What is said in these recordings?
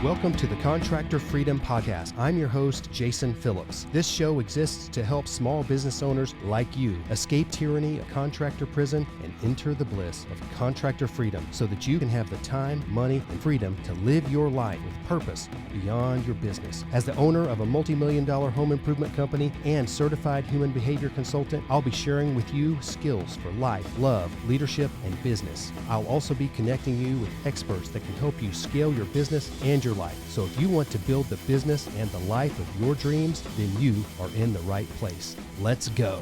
Welcome to the Contractor Freedom Podcast. I'm your host, Jason Phillips. This show exists to help small business owners like you escape tyranny of contractor prison and enter the bliss of contractor freedom so that you can have the time, money, and freedom to live your life with purpose beyond your business. As the owner of a multi-million-dollar home improvement company and certified human behavior consultant, I'll be sharing with you skills for life, love, leadership, and business. I'll also be connecting you with experts that can help you scale your business and your life. So if you want to build the business and the life of your dreams, then you are in the right place. Let's go.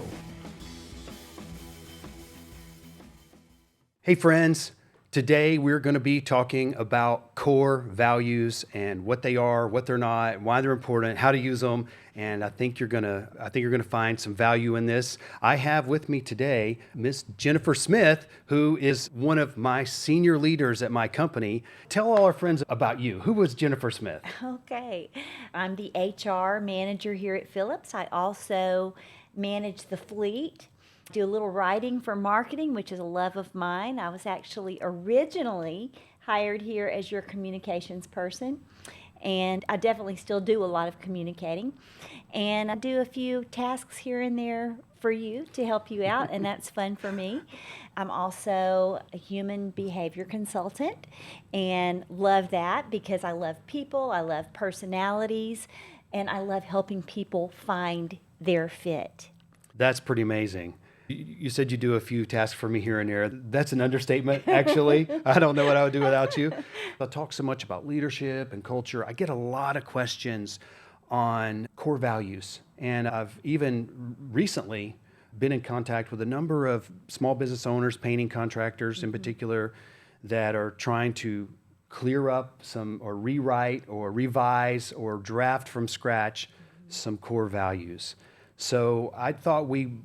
Hey friends, today we're going to be talking about core values and what they are, what they're not, why they're important, how to use them, and I think you're going to find some value in this. I have with me today Miss Jennifer Smith, who is one of my senior leaders at my company. Tell all our friends about you. Who was Jennifer Smith? Okay, I'm the HR manager here at Phillips. I also manage the fleet. Do a little writing for marketing, which is a love of mine. I was actually originally hired here as your communications person, and I definitely still do a lot of communicating. And I do a few tasks here and there for you to help you out, and that's fun for me. I'm also a human behavior consultant and love that because I love people, I love personalities, and I love helping people find their fit. That's pretty amazing. You said you do a few tasks for me here and there. That's an understatement, actually. I don't know what I would do without you. I talk so much about leadership and culture. I get a lot of questions on core values. And I've even recently been in contact with a number of small business owners, painting contractors in particular, that are trying to clear up some or rewrite or revise or draft from scratch some core values. So I thought we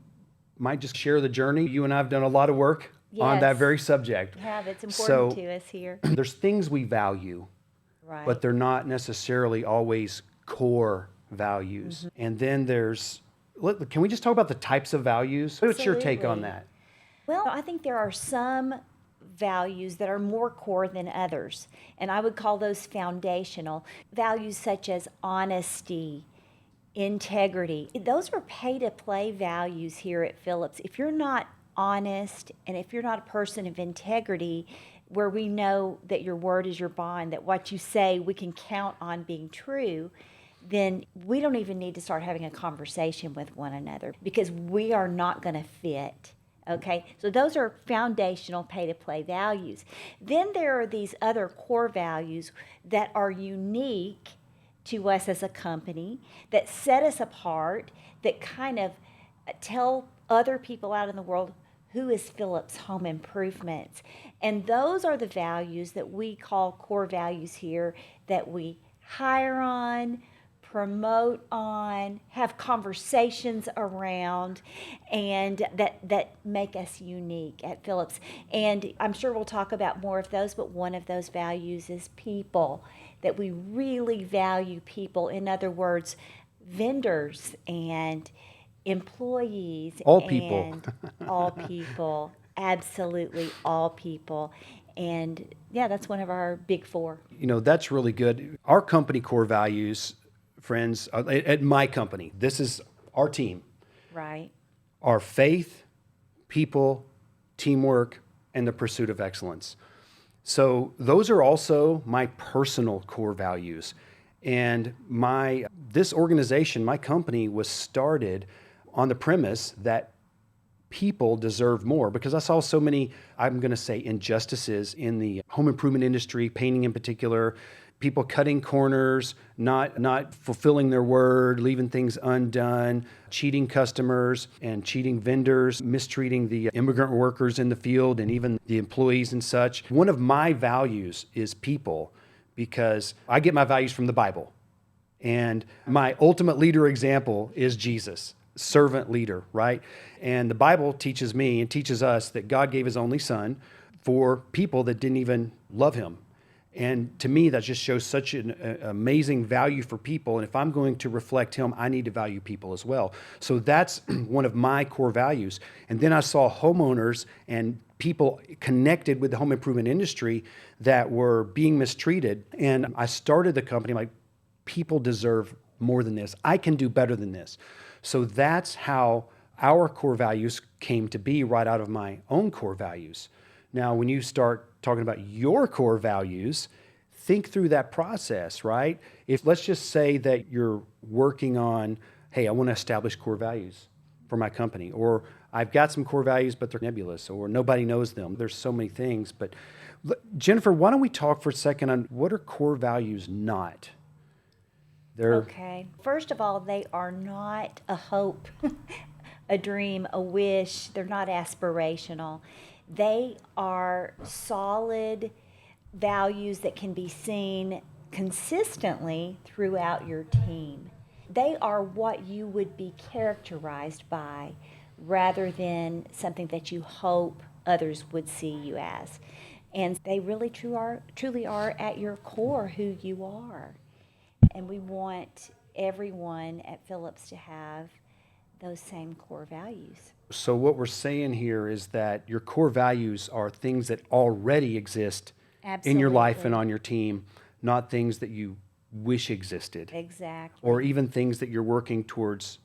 might just share the journey. You and I have done a lot of work on that very subject. We have. It's important to us here. There's things we value, Right. but they're not necessarily always core values. And then can we just talk about the types of values? What's your take on that? Well, I think there are some values that are more core than others, and I would call those foundational. Values such as honesty, integrity. Those are pay-to-play values here at Phillips. If you're not honest and if you're not a person of integrity, where we know that your word is your bond, that what you say we can count on being true, then we don't even need to start having a conversation with one another because we are not going to fit. Okay, so those are foundational pay-to-play values. Then there are these other core values that are unique to us as a company, that set us apart, that kind of tell other people out in the world who is Phillips Home Improvements. And those are the values that we call core values here, that we hire on, promote on, have conversations around, and that make us unique at Phillips. And I'm sure we'll talk about more of those, but one of those values is people, that we really value people. In other words, vendors and employees. All people. And all people, absolutely all people. And yeah, that's one of our big four. That's really good. Our company core values, friends, at my company, this is our team. Right. Our faith, people, teamwork, and the pursuit of excellence. So those are also my personal core values. And this organization, my company, was started on the premise that people deserve more, because I saw so many, I'm going to say, injustices in the home improvement industry, painting in particular. People cutting corners, not fulfilling their word, leaving things undone, cheating customers and cheating vendors, mistreating the immigrant workers in the field and even the employees and such. One of my values is people, because I get my values from the Bible. And my ultimate leader example is Jesus, servant leader, right? And the Bible teaches me and teaches us that God gave his only son for people that didn't even love him. And to me, that just shows such an amazing value for people. And if I'm going to reflect him, I need to value people as well. So that's one of my core values. And then I saw homeowners and people connected with the home improvement industry that were being mistreated. And I started the company like, people deserve more than this. I can do better than this. So that's how our core values came to be, right out of my own core values. Now, when you start talking about your core values, think through that process, right? If let's just say that you're working on, hey, I want to establish core values for my company, or I've got some core values, but they're nebulous, or nobody knows them. There's so many things. But Jennifer, why don't we talk for a second on what are core values not? Okay. First of all, they are not a hope, a dream, a wish. They're not aspirational. They are solid values that can be seen consistently throughout your team. They are what you would be characterized by rather than something that you hope others would see you as. And they really truly are at your core who you are. And we want everyone at Phillips to have those same core values. So what we're saying here is that your core values are things that already exist in your life and Absolutely. on your team, not things that you wish existed, Exactly. or even things that you're working towards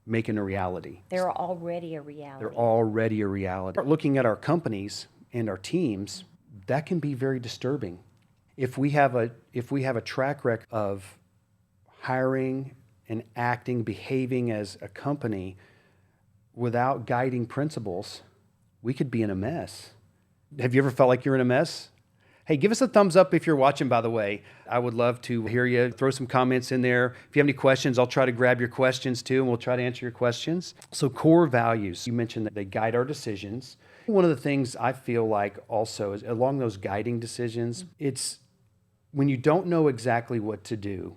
making a reality. They're already a reality. They're already a reality. Looking at our companies and our teams, that can be very disturbing. If we have a track record of hiring and acting, behaving as a company without guiding principles, we could be in a mess. Have you ever felt like you're in a mess? Hey, give us a thumbs up if you're watching, by the way. I would love to hear you. Throw some comments in there. If you have any questions, I'll try to grab your questions too, and we'll try to answer your questions. So core values, you mentioned that they guide our decisions. One of the things I feel like also is along those guiding decisions, it's when you don't know exactly what to do,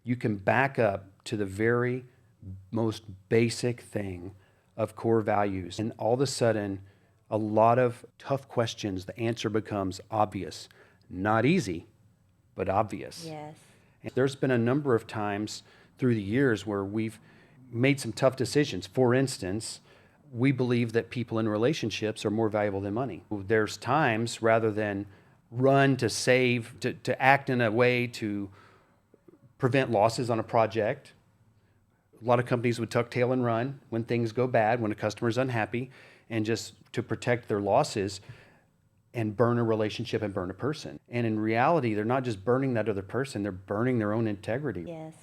you can back up to the very most basic thing of core values. And all of a sudden, a lot of tough questions, the answer becomes obvious. Not easy, but obvious. Yes. And there's been a number of times through the years where we've made some tough decisions. For instance, we believe that people in relationships are more valuable than money. There's times, rather than run to save, to act in a way to prevent losses on a project, a lot of companies would tuck tail and run when things go bad, when a customer's unhappy, and just to protect their losses and burn a relationship and burn a person. And in reality, they're not just burning that other person, they're burning their own integrity. Yes.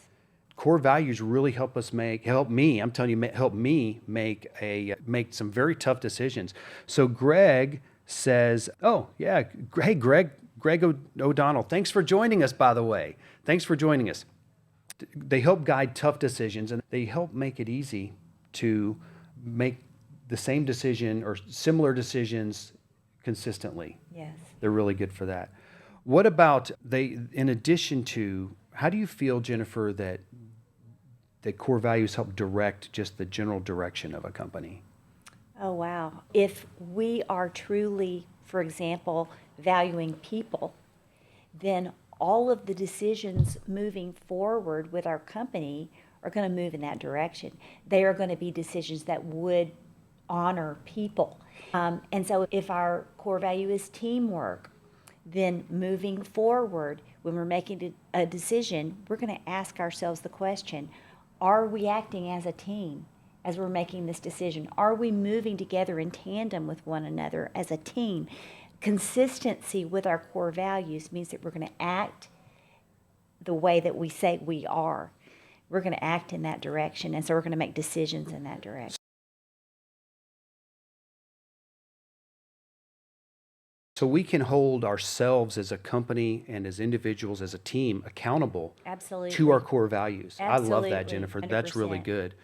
Core values really help me make some very tough decisions. So Greg says, oh yeah, hey Greg O'Donnell, thanks for joining us, by the way. Thanks for joining us. They help guide tough decisions, and they help make it easy to make the same decision or similar decisions consistently. Yes. They're really good for that. What about in addition to, how do you feel, Jennifer, that core values help direct just the general direction of a company? Oh, wow. If we are truly, for example, valuing people, then all of the decisions moving forward with our company are going to move in that direction. They are going to be decisions that would honor people. And so if our core value is teamwork, then moving forward, when we're making a decision, we're going to ask ourselves the question, are we acting as a team as we're making this decision? Are we moving together in tandem with one another as a team? Consistency with our core values means that we're going to act the way that we say we are. We're going to act in that direction, and so we're going to make decisions in that direction. So we can hold ourselves as a company and as individuals, as a team, accountable Absolutely. to our core values. I love Absolutely. that, Jennifer. That's really 100%. good.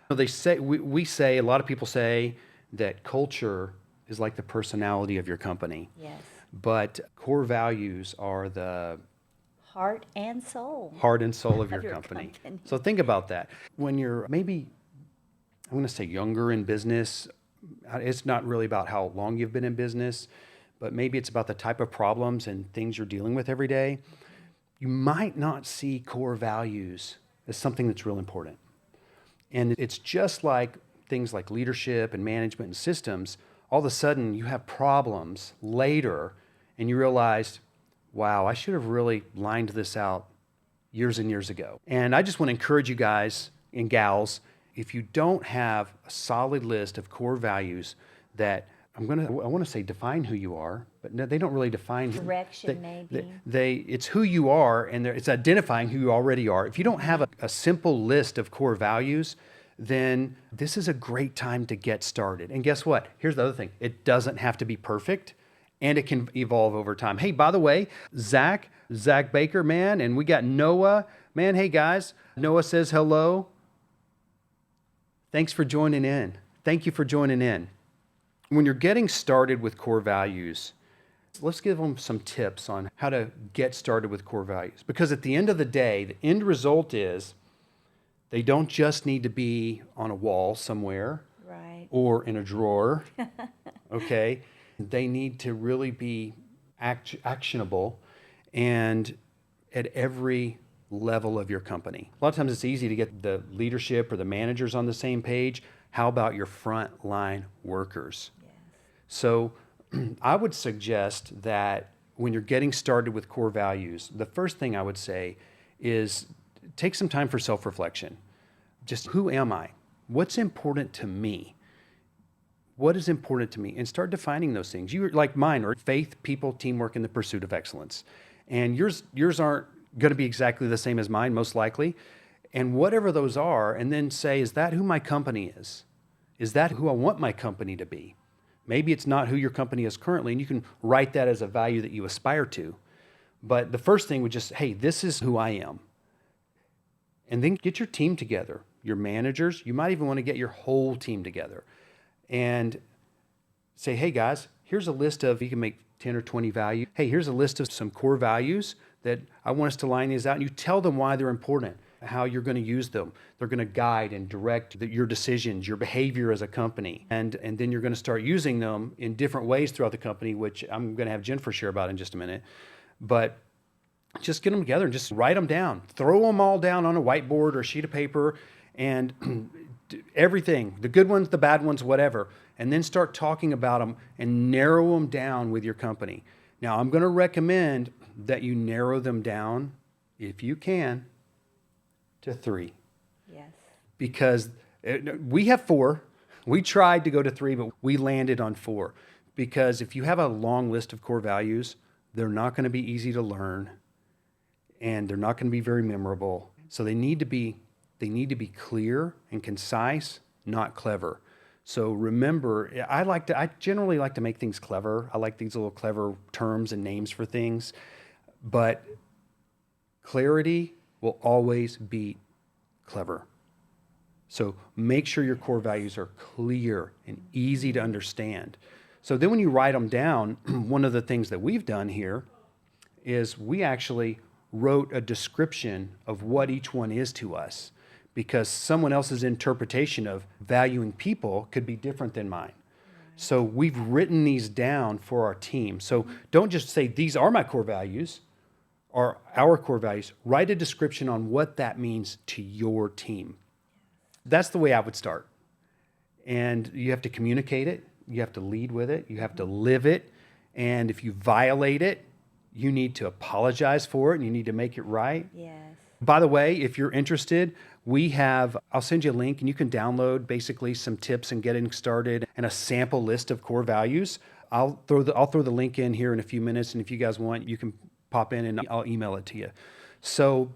They say we say, a lot of people say that culture is like the personality of your company. Yes. But core values are the Heart and soul. heart and soul of your your company. company. So think about that. When you're maybe, I'm going to say younger in business, it's not really about how long you've been in business, but maybe it's about the type of problems and things you're dealing with every day. You might not see core values as something that's real important. And it's just like things like leadership and management and systems all of a sudden you have problems later and you realize, wow, I should have really lined this out years and years ago. And I just want to encourage you guys and gals, if you don't have a solid list of core values that I want to say define who you are, but no, they don't really define Direction, maybe. It's who you are, and it's identifying who you already are. If you don't have a simple list of core values, then this is a great time to get started. And guess what? Here's the other thing. It doesn't have to be perfect, and it can evolve over time. Hey, by the way, Zach Baker, man, and we got Noah. Man, hey guys, Noah says hello. Thanks for joining in. Thank you for joining in. When you're getting started with core values, let's give them some tips on how to get started with core values. Because at the end of the day, the end result is they don't just need to be on a wall somewhere, Right. or in a drawer, okay? They need to really be actionable and at every level of your company. A lot of times it's easy to get the leadership or the managers on the same page. How about your frontline workers? Yes. So I would suggest that when you're getting started with core values, the first thing I would say is take some time for self-reflection. Just who am I? What's important to me? What is important to me? And start defining those things. You, like mine, are faith, people, teamwork, and the pursuit of excellence. And yours aren't going to be exactly the same as mine, most likely. And whatever those are, and then say, is that who my company is? Is that who I want my company to be? Maybe it's not who your company is currently, and you can write that as a value that you aspire to. But the first thing would just, hey, this is who I am. And then get your team together, your managers. You might even want to get your whole team together and say, hey guys, here's a list of, you can make 10 or 20 values. Hey, here's a list of some core values that I want us to line these out. And you tell them why they're important, how you're going to use them. They're going to guide and direct your decisions, your behavior as a company. And then you're going to start using them in different ways throughout the company, which I'm going to have Jennifer share about in just a minute. But just get them together and just write them down. Throw them all down on a whiteboard or a sheet of paper, and everything, the good ones, the bad ones, whatever, and then start talking about them and narrow them down with your company. Now, I'm going to recommend that you narrow them down, if you can, to 3. Yes. Because we have 4. We tried to go to 3, but we landed on 4. Because if you have a long list of core values, they're not going to be easy to learn, and they're not going to be very memorable. So they need to be clear and concise, not clever. So remember, I generally like to make things clever. I like these little clever terms and names for things, but clarity will always beat clever. So make sure your core values are clear and easy to understand. So then when you write them down, one of the things that we've done here is we actually wrote a description of what each one is to us, because someone else's interpretation of valuing people could be different than mine. So we've written these down for our team. So don't just say, these are my core values or our core values. Write a description on what that means to your team. That's the way I would start. And you have to communicate it. You have to lead with it. You have to live it. And if you violate it, you need to apologize for it and you need to make it right. Yes. By the way, if you're interested, I'll send you a link and you can download basically some tips and getting started and a sample list of core values. I'll throw the link in here in a few minutes, and if you guys want, you can pop in and I'll email it to you. So,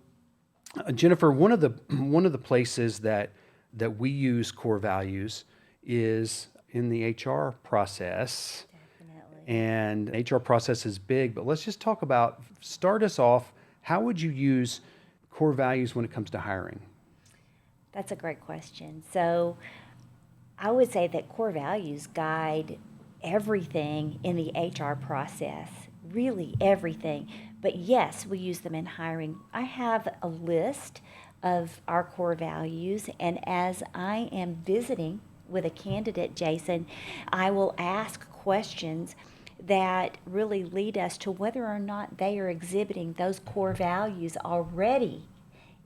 Jennifer, one of the places that we use core values is in the HR process. Definitely. And HR process is big, but let's just start us off. How would you use core values when it comes to hiring? That's a great question. So I would say that core values guide everything in the HR process, really everything. But yes, we use them in hiring. I have a list of our core values, and as I am visiting with a candidate, Jason, I will ask questions that really lead us to whether or not they are exhibiting those core values already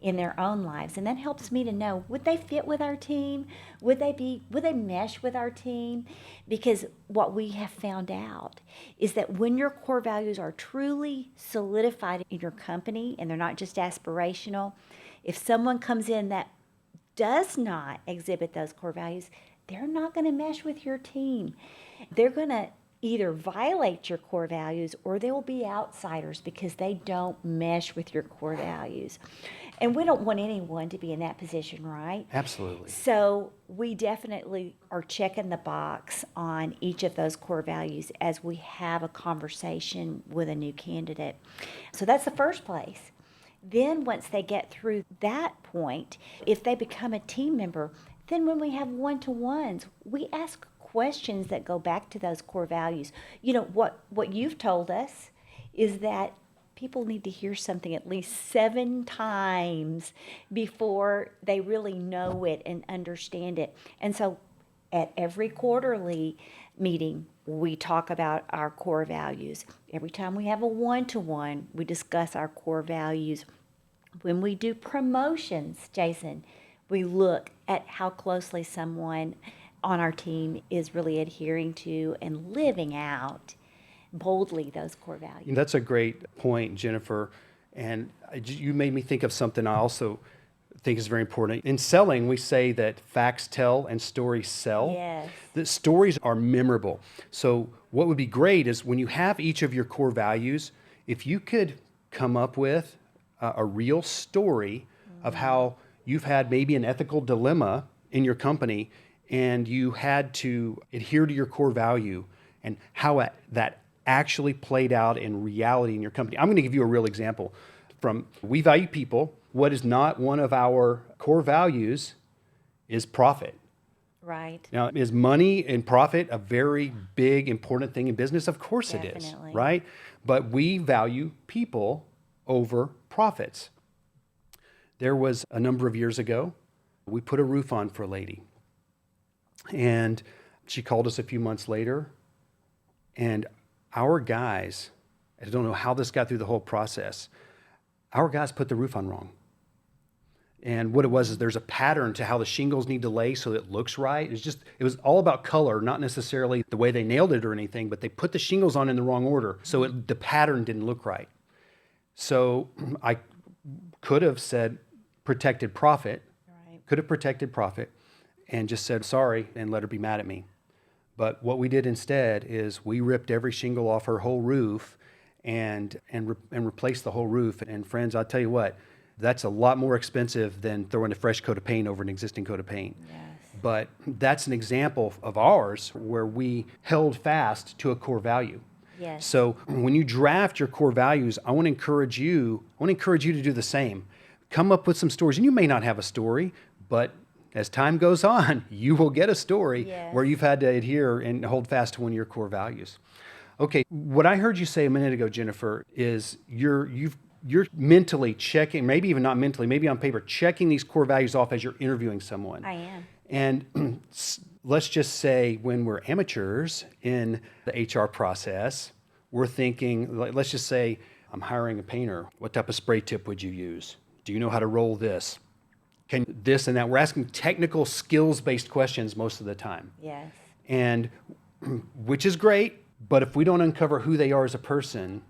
in their own lives. And that helps me to know, would they fit with our team? Would they mesh with our team? Because what we have found out is that when your core values are truly solidified in your company and they're not just aspirational, if someone comes in that does not exhibit those core values, they're not going to mesh with your team. They're going to either violate your core values or they will be outsiders because they don't mesh with your core values. And we don't want anyone to be in that position, right? Absolutely. So we definitely are checking the box on each of those core values as we have a conversation with a new candidate. So that's the first place. Then once they get through that point, if they become a team member, then when we have one-to-ones, we ask questions that go back to those core values. You know, what you've told us is that people need to hear something at least 7 times before they really know it and understand it. And so at every quarterly meeting, we talk about our core values. Every time we have a one-to-one, we discuss our core values. When we do promotions, Jason, we look at how closely someone on our team is really adhering to and living out boldly those core values. That's a great point, Jennifer. And you made me think of something I also think is very important. In selling, we say that facts tell and stories sell. Yes. The stories are memorable. So what would be great is when you have each of your core values, if you could come up with a real story of how you've had maybe an ethical dilemma in your company and you had to adhere to your core value and how that actually played out in reality in your company. I'm going to give you a real example from We Value People. What is not one of our core values is profit. Right. Now, is money and profit a very big, important thing in business? Of course it is, Definitely. right? But we value people over profits. There was a number of years ago, we put a roof on for a lady. And she called us a few months later, and our guys, I don't know how this got through the whole process, our guys put the roof on wrong. And what it was is there's a pattern to how the shingles need to lay so it looks right. It was all about color, not necessarily the way they nailed it or anything, but they put the shingles on in the wrong order, so the pattern didn't look right. So I could have said protected profit, could have protected profit, and just said sorry and let her be mad at me. But what we did instead is we ripped every shingle off her whole roof and replaced the whole roof. And friends, I'll tell you what, that's a lot more expensive than throwing a fresh coat of paint over an existing coat of paint. Yes. But that's an example of ours where we held fast to a core value. Yes. So when you draft your core values, I want to encourage you to do the same. Come up with some stories. And you may not have a story, but as time goes on, you will get a story where you've had to adhere and hold fast to one of your core values. Okay, what I heard you say a minute ago, Jennifer, is you're mentally checking, maybe even not mentally, maybe on paper, checking these core values off as you're interviewing someone. I am. And let's just say when we're amateurs in the HR process, we're thinking, let's just say I'm hiring a painter. What type of spray tip would you use? Do you know how to roll this? Can this and that? We're asking technical skills-based questions most of the time. Yes. And which is great, but if we don't uncover who they are as a person,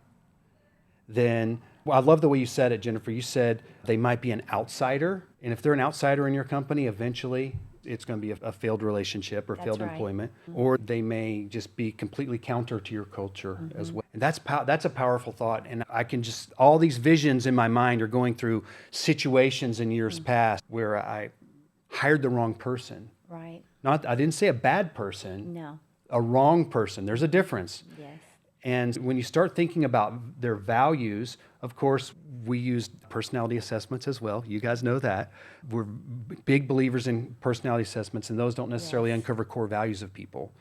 then I love the way you said it, Jennifer. You said they might be an outsider. And if they're an outsider in your company, eventually it's going to be a failed relationship or failed employment. Or they may just be completely counter to your culture as well. And that's a powerful thought. And I can just, all these visions in my mind are going through situations in years past where I hired the wrong person. Right. I didn't say a bad person. No. A wrong person. There's a difference. Yes. And when you start thinking about their values, of course, we use personality assessments as well. You guys know that. We're big believers in personality assessments, and those don't necessarily uncover core values of people.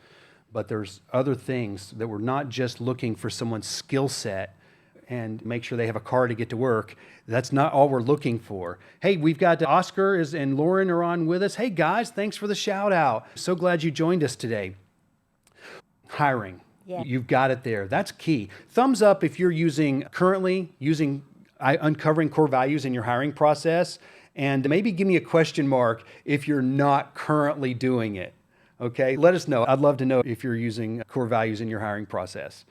But there's other things that we're not just looking for someone's skill set and make sure they have a car to get to work. That's not all we're looking for. Hey, we've got Oscar and Lauren are on with us. Hey, guys, thanks for the shout out. So glad you joined us today. Hiring. Yeah. You've got it there. That's key. Thumbs up if you're currently using uncovering core values in your hiring process, and maybe give me a question mark if you're not currently doing it. Okay, let us know. I'd love to know if you're using core values in your hiring process.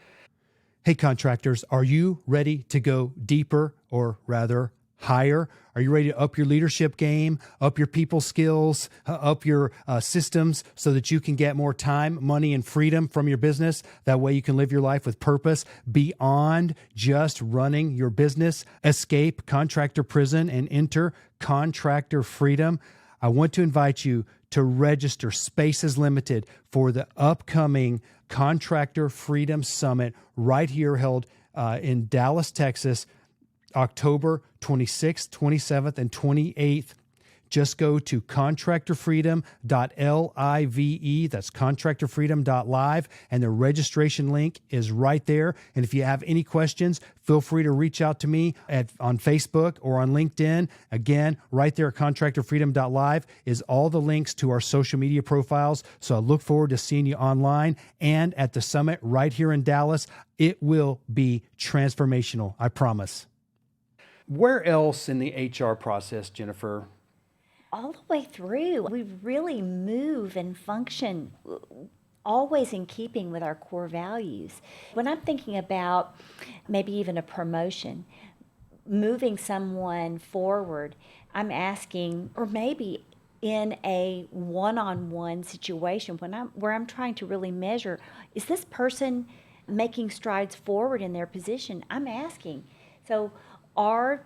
Hey, contractors, are you ready to go deeper, or rather higher? Are you ready to up your leadership game, up your people skills, up your systems so that you can get more time, money, and freedom from your business? That way you can live your life with purpose beyond just running your business. Escape contractor prison and enter contractor freedom. I want to invite you to register. Space is limited for the upcoming Contractor Freedom Summit right here, held in Dallas, Texas, October 26th, 27th, and 28th. Just go to contractorfreedom.live. That's contractorfreedom.live. And the registration link is right there. And if you have any questions, feel free to reach out to me on Facebook or on LinkedIn. Again, right there at contractorfreedom.live is all the links to our social media profiles. So I look forward to seeing you online and at the summit right here in Dallas. It will be transformational, I promise. Where else in the HR process, Jennifer? All the way through, we really move and function always in keeping with our core values. When I'm thinking about maybe even a promotion, moving someone forward, I'm asking, or maybe in a one-on-one situation where I'm trying to really measure, is this person making strides forward in their position? I'm asking. So are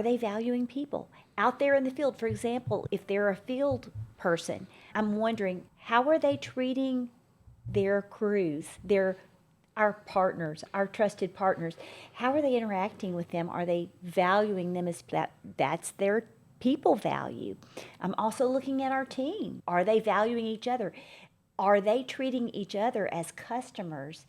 they valuing people? Out there in the field, for example, if they're a field person, I'm wondering, how are they treating their crews, our partners, our trusted partners? How are they interacting with them? Are they valuing them as that's their people value? I'm also looking at our team. Are they valuing each other? Are they treating each other as customers,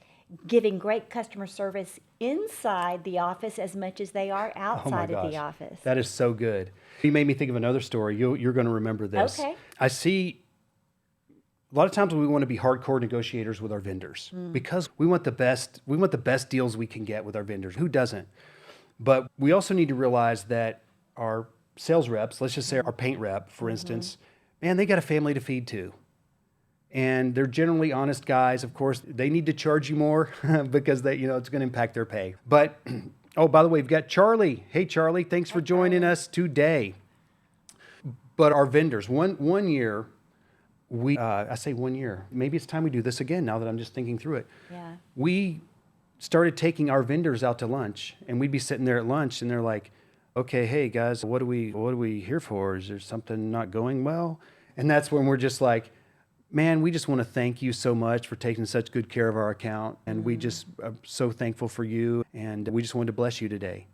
giving great customer service inside the office as much as they are outside of the office? That is so good. You made me think of another story. You're going to remember this. Okay. I see a lot of times we want to be hardcore negotiators with our vendors because we want the best deals we can get with our vendors. Who doesn't? But we also need to realize that our sales reps, let's just say our paint rep, for instance, man, they got a family to feed too. And they're generally honest guys. Of course, they need to charge you more because it's going to impact their pay. But, oh, by the way, we've got Charlie. Hey, Charlie, thanks for joining us today. But our vendors, one year, I say 1 year, maybe it's time we do this again now that I'm just thinking through it. Yeah. We started taking our vendors out to lunch, and we'd be sitting there at lunch, and they're like, okay, hey, guys, what are we here for? Is there something not going well? And that's when we're just like, man, we just want to thank you so much for taking such good care of our account. And we just are so thankful for you. And we just wanted to bless you today.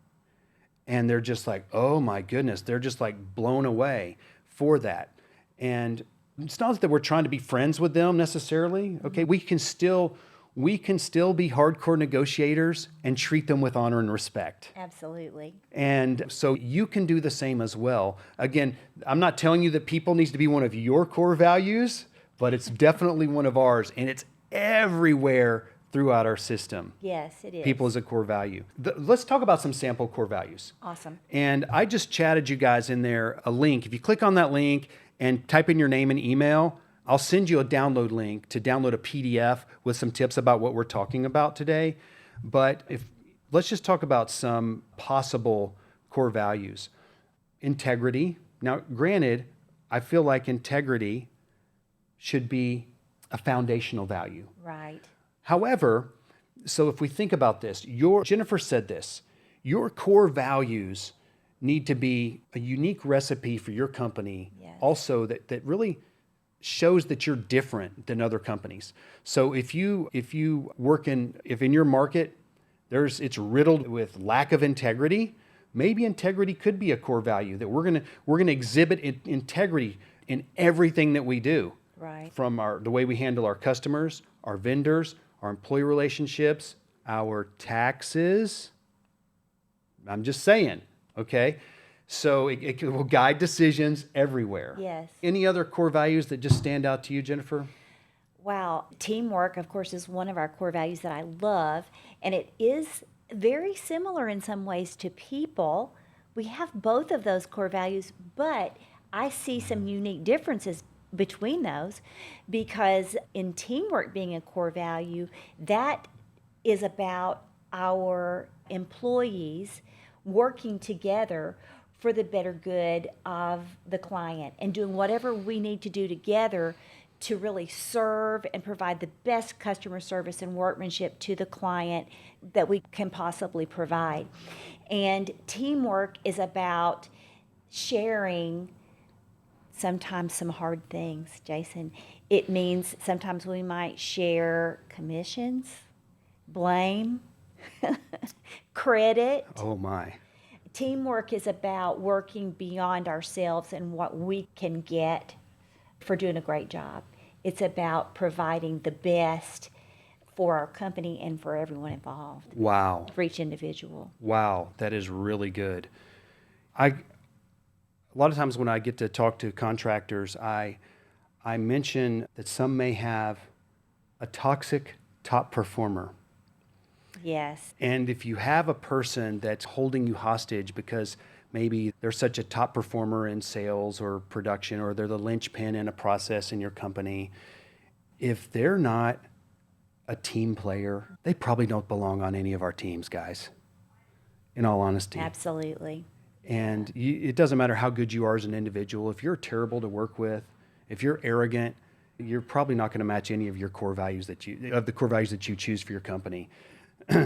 And they're just like, oh my goodness. They're just like blown away for that. And it's not that we're trying to be friends with them necessarily. Okay, we can still be hardcore negotiators and treat them with honor and respect. Absolutely. And so you can do the same as well. Again, I'm not telling you that people needs to be one of your core values, but it's definitely one of ours, and it's everywhere throughout our system. Yes, it is. People as a core value. Let's talk about some sample core values. Awesome. And I just chatted you guys in there a link. If you click on that link and type in your name and email, I'll send you a download link to download a PDF with some tips about what we're talking about today. But let's just talk about some possible core values. Integrity. Now, granted, I feel like integrity should be a foundational value. Right. However, so if we think about this, Jennifer said this, your core values need to be a unique recipe for your company. Yes. Also that really shows that you're different than other companies. So if you work in your market, it's riddled with lack of integrity, maybe integrity could be a core value, that we're gonna exhibit integrity in everything that we do. Right. From the way we handle our customers, our vendors, our employee relationships, our taxes. I'm just saying, okay? So it will guide decisions everywhere. Yes. Any other core values that just stand out to you, Jennifer? Wow. Teamwork, of course, is one of our core values that I love, and it is very similar in some ways to people. We have both of those core values, but I see some unique differences between those because in teamwork being a core value, that is about our employees working together for the better good of the client and doing whatever we need to do together to really serve and provide the best customer service and workmanship to the client that we can possibly provide. And teamwork is about sharing sometimes some hard things, Jason. It means sometimes we might share commissions, blame, credit. Oh my. Teamwork is about working beyond ourselves and what we can get for doing a great job. It's about providing the best for our company and for everyone involved, Wow. for each individual. Wow, that is really good. A lot of times when I get to talk to contractors, I mention that some may have a toxic top performer. Yes. And if you have a person that's holding you hostage because maybe they're such a top performer in sales or production, or they're the linchpin in a process in your company, if they're not a team player, they probably don't belong on any of our teams, guys, in all honesty. Absolutely. And it doesn't matter how good you are as an individual. If you're terrible to work with, if you're arrogant, you're probably not going to match any of your core values that you choose for your company.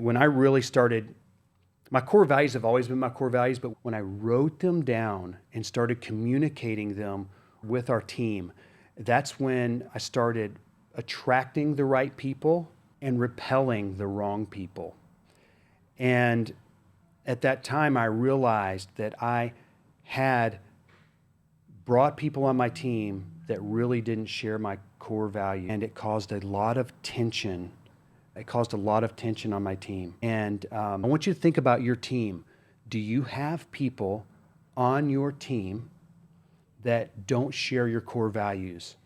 When I really started, my core values have always been my core values, but when I wrote them down and started communicating them with our team, that's when I started attracting the right people and repelling the wrong people. And at that time, I realized that I had brought people on my team that really didn't share my core value, and it caused a lot of tension. It caused a lot of tension on my team. And I want you to think about your team. Do you have people on your team that don't share your core values?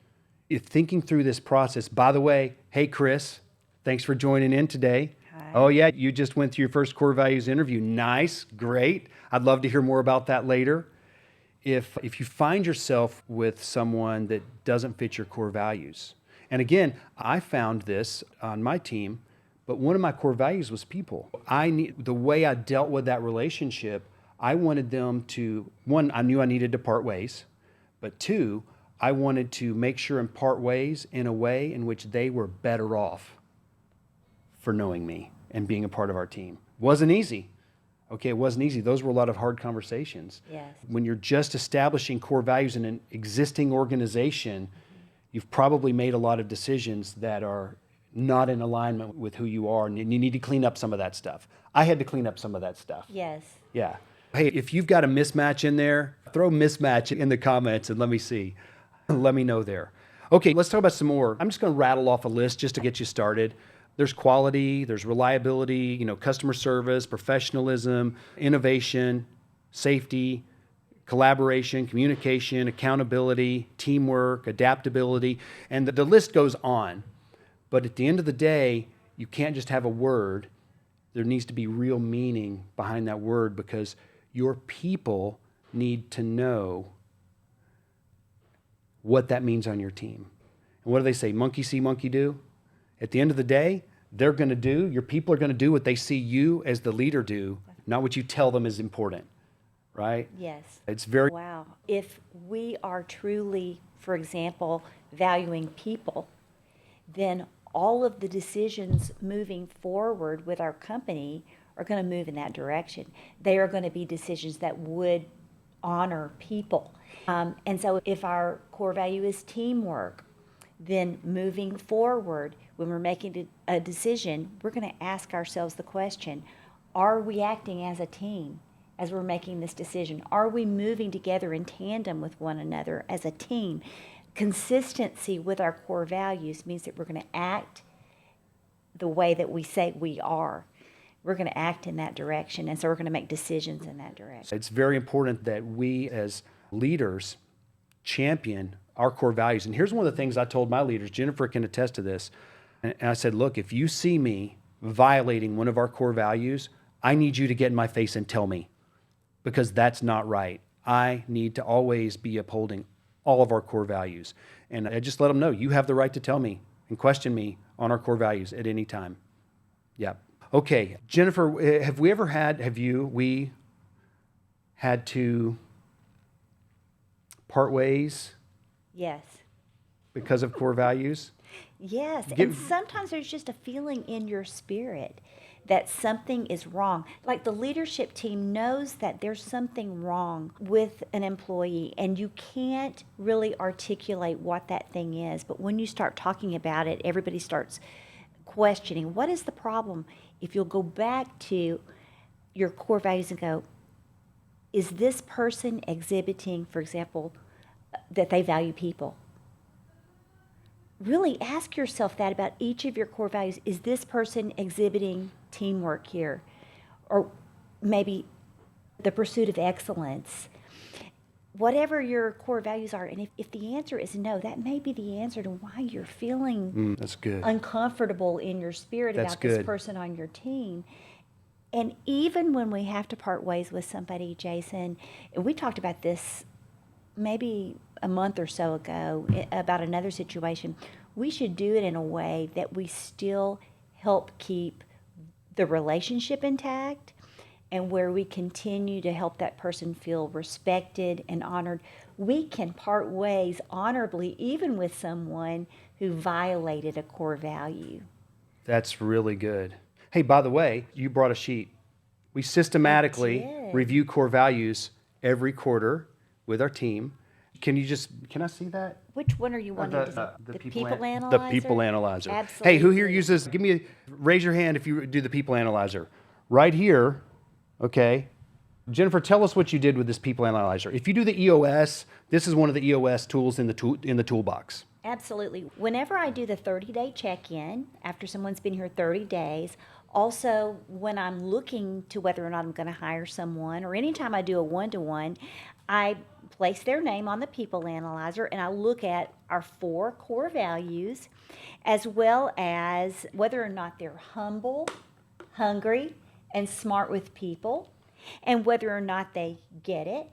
If thinking through this process, by the way, hey, Chris, thanks for joining in today. Hi. Oh, yeah, you just went through your first core values interview. Nice, great. I'd love to hear more about that later. If you find yourself with someone that doesn't fit your core values, and again, I found this on my team, but one of my core values was people. The way I dealt with that relationship, I wanted them to, one, I knew I needed to part ways, but two, I wanted to make sure and part ways in a way in which they were better off for knowing me and being a part of our team. Wasn't easy. Okay, it wasn't easy. Those were a lot of hard conversations. Yes. When you're just establishing core values in an existing organization, you've probably made a lot of decisions that are not in alignment with who you are, and you need to clean up some of that stuff. I had to clean up some of that stuff. Yes. Yeah. Hey, if you've got a mismatch in there, throw mismatch in the comments and let me see. Let me know there. Okay, let's talk about some more. I'm just going to rattle off a list just to get you started. There's quality, there's reliability, customer service, professionalism, innovation, safety, collaboration, communication, accountability, teamwork, adaptability, and the list goes on. But at the end of the day, you can't just have a word. There needs to be real meaning behind that word because your people need to know what that means on your team. And what do they say? Monkey see, monkey do. At the end of the day, your people are going to do what they see you as the leader do, not what you tell them is important, right? Yes. It's very... Wow. If we are truly, for example, valuing people, then all of the decisions moving forward with our company are going to move in that direction. They are going to be decisions that would honor people. And so if our core value is teamwork, then moving forward, when we're making a decision, we're going to ask ourselves the question, are we acting as a team as we're making this decision? Are we moving together in tandem with one another as a team? Consistency with our core values means that we're going to act the way that we say we are. We're going to act in that direction, and so we're going to make decisions in that direction. It's very important that we as leaders champion our core values. And here's one of the things I told my leaders. Jennifer can attest to this. And I said, look, if you see me violating one of our core values, I need you to get in my face and tell me, because that's not right. I need to always be upholding all of our core values. And I just let them know, you have the right to tell me and question me on our core values at any time. Yeah. Okay. Jennifer, we had to part ways Yes. because of core values? Yes. And sometimes there's just a feeling in your spirit that something is wrong. Like the leadership team knows that there's something wrong with an employee and you can't really articulate what that thing is. But when you start talking about it, everybody starts questioning, what is the problem? If you'll go back to your core values and go, is this person exhibiting, for example, that they value people? Really ask yourself that about each of your core values. Is this person exhibiting teamwork here? Or maybe the pursuit of excellence? Whatever your core values are, and if the answer is no, that may be the answer to why you're feeling That's good. uncomfortable in your spirit That's about this good. person on your team. And even when we have to part ways with somebody, Jason, and we talked about this maybe a month or so ago about another situation, we should do it in a way that we still help keep the relationship intact and where we continue to help that person feel respected and honored. We can part ways honorably even with someone who violated a core value. That's really good. Hey, by the way, you brought a sheet. We systematically did. review core values every quarter with our team. Can I see that? Which one are you wanting to see? The people analyzer? The people analyzer. Absolutely. Hey, who here uses, raise your hand if you do the people analyzer. Right here, okay. Jennifer, tell us what you did with this people analyzer. If you do the EOS, this is one of the EOS tools in the toolbox. Absolutely. Whenever I do the 30-day check-in, after someone's been here 30 days, also when I'm looking to whether or not I'm going to hire someone, or anytime I do a one-to-one, I place their name on the people analyzer and I look at our 4 core values, as well as whether or not they're humble, hungry, and smart with people, and whether or not they get it.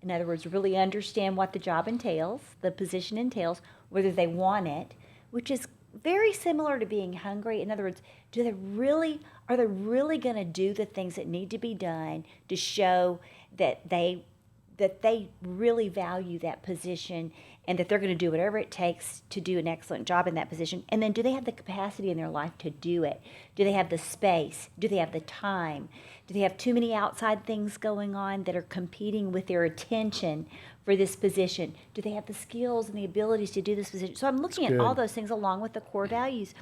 In other words, really understand what the job entails, the position entails, whether they want it, which is very similar to being hungry. In other words, are they really going to do the things that need to be done to show that they really value that position and that they're going to do whatever it takes to do an excellent job in that position? And then do they have the capacity in their life to do it? Do they have the space? Do they have the time? Do they have too many outside things going on that are competing with their attention for this position? Do they have the skills and the abilities to do this position? So I'm looking at all those things along with the core values.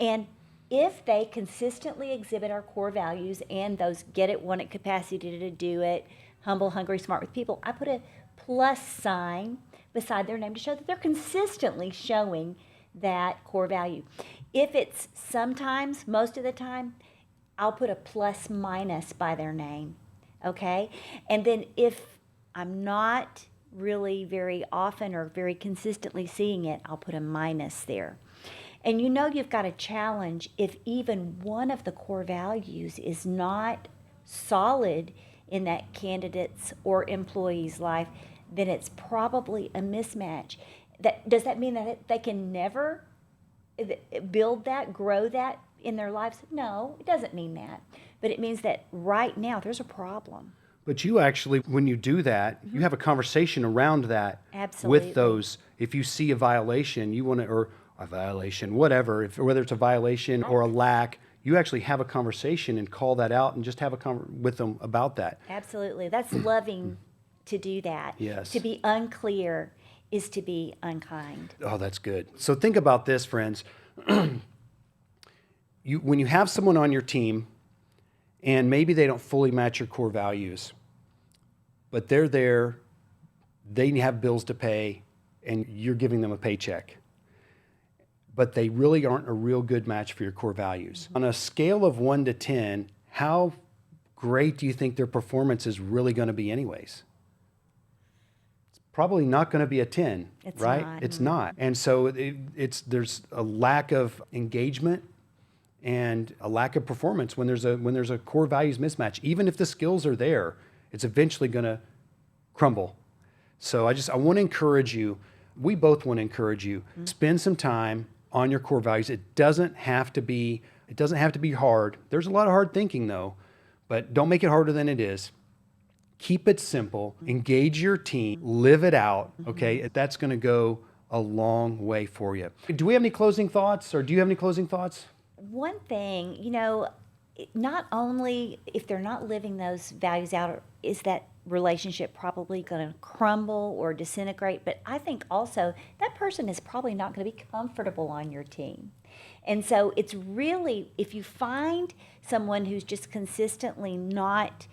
And if they consistently exhibit our core values and those get it, want it capacity to do it, humble, hungry, smart with people, I put a plus sign beside their name to show that they're consistently showing that core value. If it's sometimes, most of the time, I'll put a plus minus by their name, okay? And then if I'm not really very often or very consistently seeing it, I'll put a minus there. And you know you've got a challenge if even one of the core values is not solid in that candidate's or employee's life, then it's probably a mismatch. Does that mean that they can never build that, grow that in their lives? No, it doesn't mean that. But it means that right now there's a problem. But you actually, when you do that, you have a conversation around that. Absolutely. With those. If you see a violation, you want to, or a violation, whatever, whether it's a violation or a lack, you actually have a conversation and call that out and just have with them about that. Absolutely. That's loving to do that. Yes. To be unclear is to be unkind. Oh, that's good. So think about this, friends. When you have someone on your team and maybe they don't fully match your core values, but they're there, they have bills to pay, and you're giving them a paycheck, but they really aren't a real good match for your core values. On a scale of 1 to 10, how great do you think their performance is really going to be anyways? It's probably not going to be a 10, right? Not. It's not. And so there's a lack of engagement and a lack of performance when there's a core values mismatch. Even if the skills are there, it's eventually going to crumble. So I want to encourage you. We both want to encourage you. Spend some time on your core values. It doesn't have to be hard. There's a lot of hard thinking though, but don't make it harder than it is. Keep it simple. Engage your team. Live it out. Okay, that's going to go a long way for you. Do we have any closing thoughts, or do you have any closing thoughts? One thing, not only if they're not living those values out, is that relationship probably going to crumble or disintegrate, but I think also that person is probably not going to be comfortable on your team. And so it's really, if you find someone who's just consistently not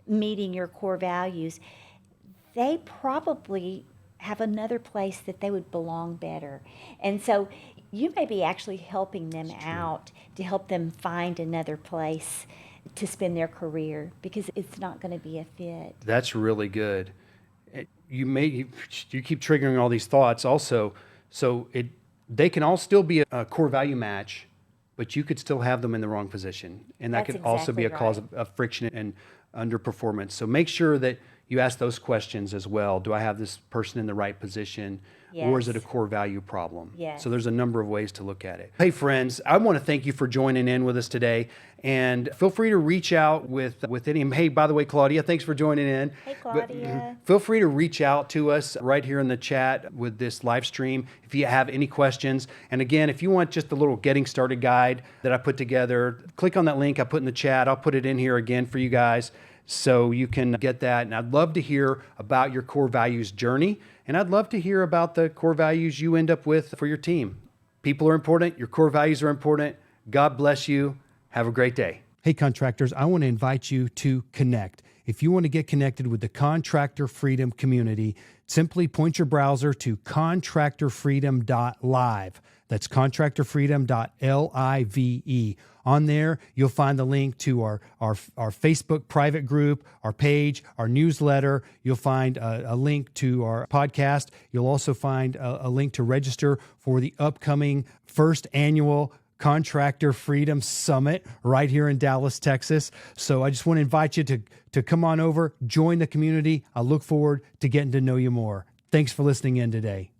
meeting your core values, they probably have another place that they would belong better. And so you may be actually helping them out to help them find another place to spend their career, because it's not going to be a fit. That's really good. You keep triggering all these thoughts also. So they can all still be a core value match, but you could still have them in the wrong position. And that That's could also be a exactly cause of friction and underperformance. So make sure that you ask those questions as well. Do I have this person in the right position? Or is it a Yes. core value problem? Yes. So there's a number of ways to look at it. Hey friends, I want to thank you for joining in with us today. And feel free to reach out with any, hey, by the way, Claudia, thanks for joining in. Hey, Claudia. Feel free to reach out to us right here in the chat with this live stream if you have any questions. And again, if you want just a little getting started guide that I put together, click on that link I put in the chat. I'll put it in here again for you guys so you can get that. And I'd love to hear about your core values journey. And I'd love to hear about the core values you end up with for your team. People are important. Your core values are important. God bless you. Have a great day. Hey, contractors, I want to invite you to connect. If you want to get connected with the Contractor Freedom community, simply point your browser to contractorfreedom.live. That's contractorfreedom.live. On there, you'll find the link to our Facebook private group, our page, our newsletter. You'll find a link to our podcast. You'll also find a link to register for the upcoming first annual Contractor Freedom Summit right here in Dallas, Texas. So I just want to invite you to come on over, join the community. I look forward to getting to know you more. Thanks for listening in today.